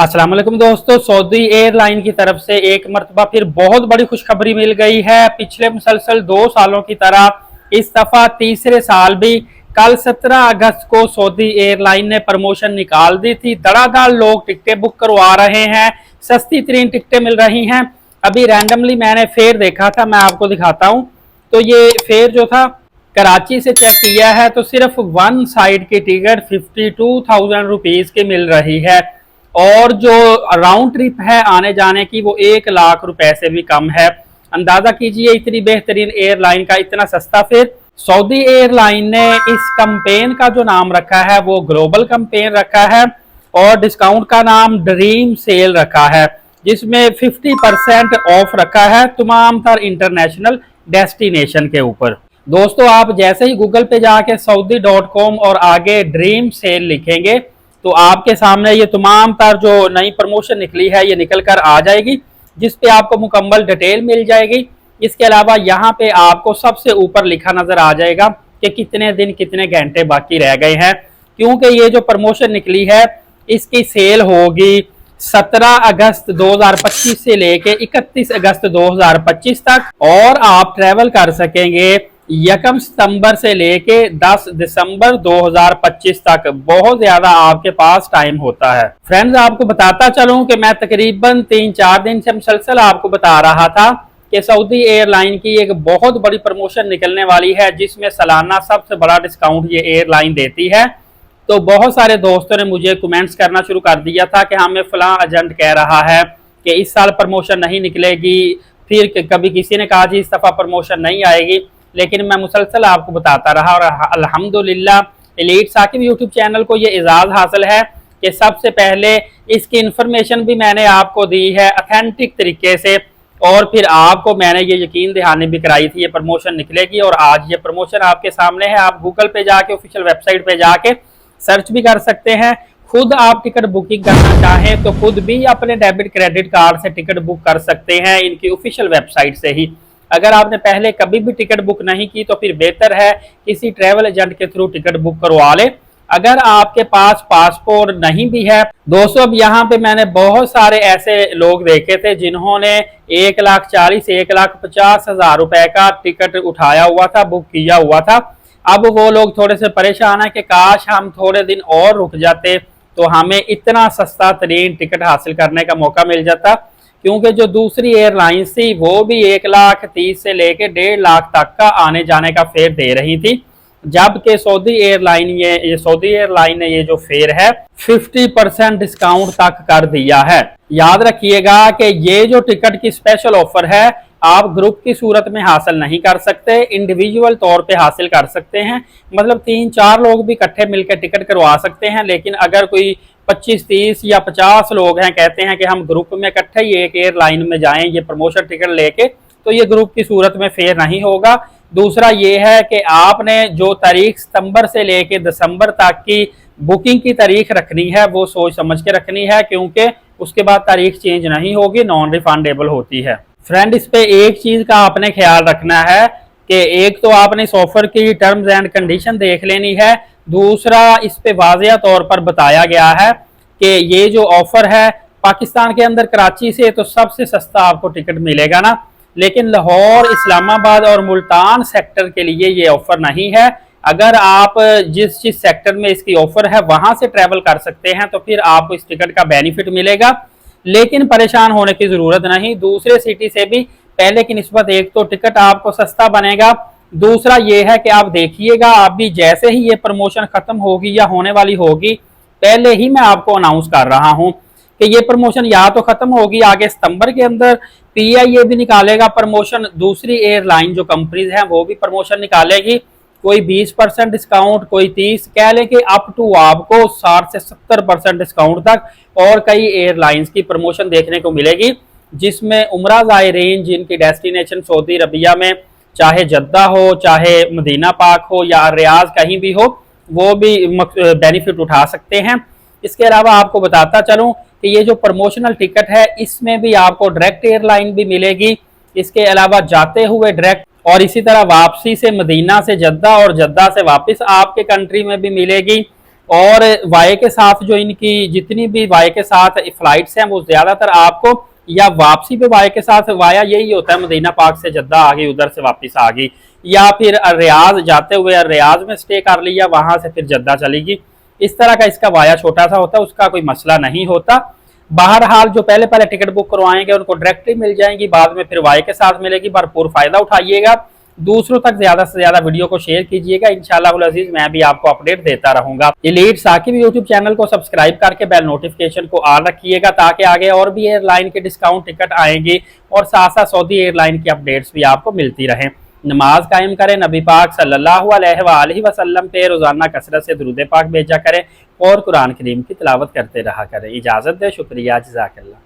अस्सलाम वालेकुम दोस्तों, सऊदी एयरलाइन की तरफ से एक मरतबा फिर बहुत बड़ी खुशखबरी मिल गई है। पिछले मुसलसल 2 सालों की तरह इस दफा तीसरे साल भी कल 17 अगस्त को सऊदी एयरलाइन ने प्रमोशन निकाल दी थी। धड़ाधड़ लोग टिकटें बुक करवा रहे हैं, सस्ती तरीन टिकटें मिल रही हैं। अभी रैंडमली मैंने फेयर देखा था, मैं आपको दिखाता हूँ। तो ये फेयर जो था कराची से चेक किया है तो सिर्फ वन साइड की टिकट 52,000 रुपीज की मिल रही है और जो राउंड ट्रिप है आने जाने की वो 1 लाख रुपए से भी कम है। अंदाजा कीजिए इतनी बेहतरीन एयरलाइन का इतना सस्ता फेयर। सऊदी एयरलाइन ने इस कैंपेन का जो नाम रखा है वो ग्लोबल कैंपेन रखा है और डिस्काउंट का नाम ड्रीम सेल रखा है, जिसमें 50% ऑफ रखा है तमाम तर इंटरनेशनल डेस्टिनेशन के ऊपर। दोस्तों, आप जैसे ही गूगल पे जाके saudi.com और आगे ड्रीम सेल लिखेंगे तो आपके सामने ये तमाम तर जो नई प्रमोशन निकली है ये निकल कर आ जाएगी, जिस पे आपको मुकम्मल डिटेल मिल जाएगी। इसके अलावा यहाँ पे आपको सबसे ऊपर लिखा नजर आ जाएगा कि कितने दिन कितने घंटे बाकी रह गए हैं, क्योंकि ये जो प्रमोशन निकली है इसकी सेल होगी 17 अगस्त 2025 से लेके 31 अगस्त 2025 तक और आप ट्रेवल कर सकेंगे 1 सितंबर से लेके 10 दिसंबर 2025 तक। बहुत ज्यादा आपके पास टाइम होता है। फ्रेंड्स, आपको बताता चलूं कि मैं तकरीबन 3-4 दिन से मुसलसल आपको बता रहा था कि सऊदी एयरलाइन की एक बहुत बड़ी प्रमोशन निकलने वाली है, जिसमें सालाना सबसे बड़ा डिस्काउंट ये एयरलाइन देती है। तो बहुत सारे दोस्तों ने मुझे कमेंट्स करना शुरू कर दिया था कि हमें फलां एजेंट कह रहा है कि इस साल प्रमोशन नहीं निकलेगी, फिर कभी किसी ने कहा जी इस दफा प्रमोशन नहीं आएगी। लेकिन मैं मुसलसल आपको बताता रहा और अल्हम्दुलिल्लाह एलीट साकिब यूट्यूब चैनल को ये एजाज़ हासिल है कि सबसे पहले इसकी इंफॉर्मेशन भी मैंने आपको दी है ऑथेंटिक तरीके से, और फिर आपको मैंने ये यकीन दहानी भी कराई थी ये प्रमोशन निकलेगी। और आज ये प्रमोशन आपके सामने है। आप गूगल पे जाके ऑफिशियल वेबसाइट पे जाके सर्च भी कर सकते हैं। खुद आप टिकट बुकिंग करना चाहें तो खुद भी अपने डेबिट क्रेडिट कार्ड से टिकट बुक कर सकते हैं इनकी ऑफिशियल वेबसाइट से ही। अगर आपने पहले कभी भी टिकट बुक नहीं की तो फिर बेहतर है किसी ट्रैवल एजेंट के थ्रू टिकट बुक करवा ले। अगर आपके पास पासपोर्ट नहीं भी है दोस्तों, अब यहाँ पे मैंने बहुत सारे ऐसे लोग देखे थे जिन्होंने 1,40,000 1,50,000 रुपए का टिकट उठाया हुआ था, बुक किया हुआ था। अब वो लोग थोड़े से परेशान है कि काश हम थोड़े दिन और रुक जाते तो हमें इतना सस्ता तरीन टिकट हासिल करने का मौका मिल जाता, क्योंकि जो दूसरी एयरलाइन थी वो भी 1,30,000 से लेके 1.5 लाख तक का आने जाने का फेयर दे रही थी, जबकि सऊदी एयरलाइन ने ये जो फेयर है 50% डिस्काउंट तक कर दिया है। याद रखिएगा कि ये जो टिकट की स्पेशल ऑफर है आप ग्रुप की सूरत में हासिल नहीं कर सकते, इंडिविजुअल तौर पे हासिल कर सकते हैं। मतलब 3-4 लोग भी इकट्ठे मिलकर टिकट करवा सकते हैं, लेकिन अगर कोई 25-30 या 50 लोग हैं कहते हैं कि हम ग्रुप में इकट्ठे ही एक एयरलाइन में जाएं ये प्रमोशन टिकट लेके, तो ये ग्रुप की सूरत में फेयर नहीं होगा। दूसरा ये है कि आपने जो तारीख सितंबर से लेके दिसंबर तक की बुकिंग की तारीख रखनी है वो सोच समझ के रखनी है, क्योंकि उसके बाद तारीख चेंज नहीं होगी, नॉन रिफंडेबल होती है। फ्रेंड, इस पे एक चीज का आपने ख्याल रखना है कि एक तो आपने इस ऑफर की टर्म्स एंड कंडीशन देख लेनी है, दूसरा इस पे वाज़िया तौर पर बताया गया है कि ये जो ऑफर है पाकिस्तान के अंदर कराची से तो सबसे सस्ता आपको टिकट मिलेगा ना, लेकिन लाहौर, इस्लामाबाद और मुल्तान सेक्टर के लिए ये ऑफर नहीं है। अगर आप जिस सेक्टर में इसकी ऑफर है वहां से ट्रेवल कर सकते हैं तो फिर आपको इस टिकट का बेनिफिट मिलेगा, लेकिन परेशान होने की जरूरत नहीं। दूसरे सिटी से भी पहले की निस्बत एक तो टिकट आपको सस्ता बनेगा, दूसरा ये है कि आप देखिएगा अभी जैसे ही ये प्रमोशन खत्म होगी या होने वाली होगी, पहले ही मैं आपको अनाउंस कर रहा हूं कि ये प्रमोशन या तो खत्म होगी आगे सितंबर के अंदर, पीआईए भी निकालेगा प्रमोशन, दूसरी एयरलाइन जो कंपनीज हैं वो भी प्रमोशन निकालेगी, कोई 20% डिस्काउंट, कोई 30, कह लें कि अप टू आपको 60 से 70% डिस्काउंट तक और कई एयरलाइंस की प्रमोशन देखने को मिलेगी, जिसमें उम्रा ज़ायरीन जिनकी डेस्टिनेशन सऊदी अरबिया में चाहे जद्दा हो, चाहे मदीना पाक हो या रियाज कहीं भी हो, वो भी बेनिफिट उठा सकते हैं। इसके अलावा आपको बताता चलूं कि ये जो प्रमोशनल टिकट है इसमें भी आपको डायरेक्ट एयरलाइन भी मिलेगी, इसके अलावा जाते हुए डायरेक्ट और इसी तरह वापसी से मदीना से जद्दा और जद्दा से वापस आपके कंट्री में भी मिलेगी, और वाई के साथ जो इनकी जितनी भी वाई के साथ फ्लाइट्स हैं वो ज्यादातर आपको या वापसी पे वाई के साथ वाया यही होता है, मदीना पाक से जद्दा आ गई, उधर से वापस आ गई, या फिर रियाज जाते हुए रियाज में स्टे कर लिया, वहां से फिर जद्दा चलेगी। इस तरह का इसका वाया छोटा सा होता है, उसका कोई मसला नहीं होता। बहरहाल जो पहले पहले टिकट बुक करवाएंगे उनको डायरेक्टली मिल जाएंगी, बाद में फिर वाई के साथ मिलेगी। भरपूर फायदा उठाइएगा, दूसरों तक ज्यादा से ज्यादा वीडियो को शेयर कीजिएगा। इंशाअल्लाह अजीज मैं भी आपको अपडेट देता रहूंगा। एलीट साकिब यूट्यूब चैनल को सब्सक्राइब करके बेल नोटिफिकेशन को ऑन रखिएगा, ताकि आगे और भी एयरलाइन के डिस्काउंट टिकट आएंगे और साथ साथ सऊदी एयरलाइन की अपडेट्स भी आपको मिलती रहें। नमाज कायम करें, नबी पाक सल्लल्लाहु अलैहि वसल्लम पे रोजाना कसरत से दुरूद पाक भेजा करें और कुरान करीम की तिलावत करते रहा करें। इजाजत दे, शुक्रिया, जज़ाकल्लाह।